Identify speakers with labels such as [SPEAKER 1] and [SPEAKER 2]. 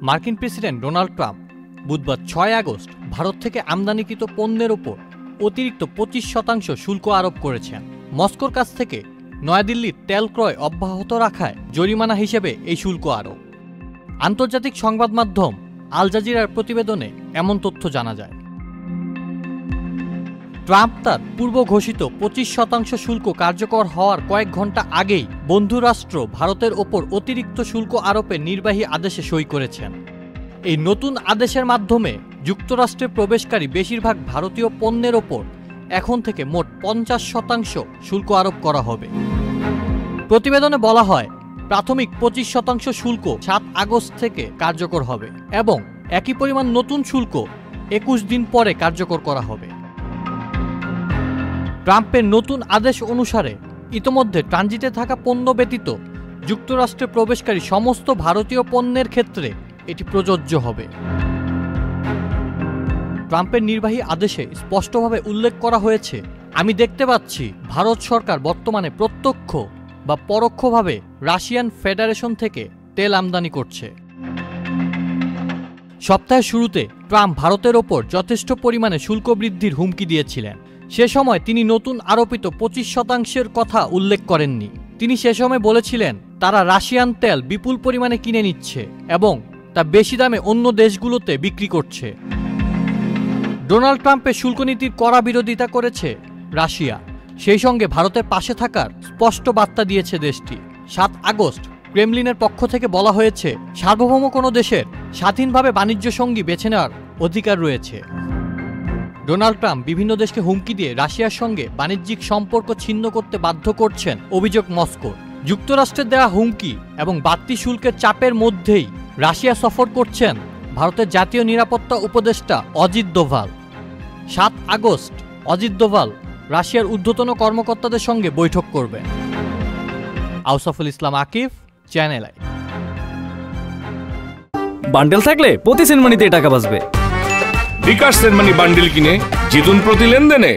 [SPEAKER 1] মার্কিন president Donald Trump বুধবার 6 August Bharat থেকে আমদানিকৃত পণ্যের ওপর অতিরিক্ত 25% শুল্ক আরোপ করেছেন। মস্কোর কাছ থেকে নয়াদিল্লির তেল ক্রয় অব্যাহত রাখায় জরিমানা হিসেবে এই শুল্ক আরোপ। আন্তর্জাতিক সংবাদ মাধ্যম আল জাজিরার প্রতিবেদনে এমন তথ্য জানা যায়। ট্রাম্প তার পূর্ব ঘোষিত 25% শুল্ক কার্যকর হওয়ার কয়েক ঘন্টা আগেই বন্ধুরাষ্ট্র ভারতের ওপর অতিরিক্ত শুল্ক আরোপের নির্বাহী আদেশে সই করেছেন। এই নতুন আদেশের মাধ্যমে যুক্তরাষ্ট্রে প্রবেশকারী বেশিরভাগ ভারতীয় পণ্যের ওপর এখন থেকে মোট 50% শুল্ক আরোপ করা হবে। প্রতিবেদনে বলা হয়, প্রাথমিক 25% শুল্ক 7 আগস্ট থেকে কার্যকর হবে এবং একই পরিমাণ নতুন শুল্ক 21 দিন পরে কার্যকর করা হবে। ট্রাম্পের নতুন আদেশ অনুসারে ইতোমধ্যে ট্রানজিটে থাকা পণ্য ব্যতীত যুক্তরাষ্ট্রে প্রবেশকারী সমস্ত ভারতীয় পণ্যের ক্ষেত্রে এটি প্রযোজ্য হবে। ট্রাম্পের নির্বাহী আদেশে স্পষ্টভাবে উল্লেখ করা হয়েছে, আমি দেখতে পাচ্ছি ভারত সরকার বর্তমানে প্রত্যক্ষ বা পরোক্ষভাবে রাশিয়ান ফেডারেশন থেকে তেল আমদানি করছে। সপ্তাহের শুরুতে ট্রাম্প ভারতের ওপর যথেষ্ট পরিমাণে শুল্ক বৃদ্ধির হুমকি দিয়েছিলেন। সে সময় তিনি নতুন আরোপিত 25%-এর কথা উল্লেখ করেননি। তিনি সে সময় বলেছিলেন তারা রাশিয়ান তেল বিপুল পরিমাণে কিনে নিচ্ছে এবং তা বেশি দামে অন্য দেশগুলোতে বিক্রি করছে। ডোনাল্ড ট্রাম্পের শুল্ক নীতির কড়া বিরোধিতা করেছে রাশিয়া, সেই সঙ্গে ভারতের পাশে থাকার স্পষ্ট বার্তা দিয়েছে দেশটি। 7 আগস্ট ক্রেমলিনের পক্ষ থেকে বলা হয়েছে, সার্বভৌম কোনো দেশের স্বাধীনভাবে বাণিজ্য সঙ্গী বেছে নেওয়ার অধিকার রয়েছে। ডোনাল্ড ট্রাম্প বিভিন্ন দেশকে হুমকি দিয়ে রাশিয়ার সঙ্গে বাণিজ্যিক সম্পর্ক ছিন্ন করতে বাধ্য করছেন অভিযোগ মস্কোর। যুক্তরাষ্ট্রের দেওয়া হুমকি এবং বাড়তি শুল্কের চাপের মধ্যেই রাশিয়া সফর করছেন ভারতের জাতীয় নিরাপত্তা উপদেষ্টা অজিত দোভাল। 7 আগস্ট অজিত দোভাল রাশিয়ার ঊর্ধ্বতন কর্মকর্তাদের সঙ্গে বৈঠক করবেন। আউসাফুল ইসলাম আকিফ, চ্যানেল আই।
[SPEAKER 2] বান্ডেল থাকলে প্রতি সেনমানিতে টাকা বাঁচবে।
[SPEAKER 3] বিকাশ সেনমানি বান্ডেল কিনে জিতুন প্রতি লেনদেনে।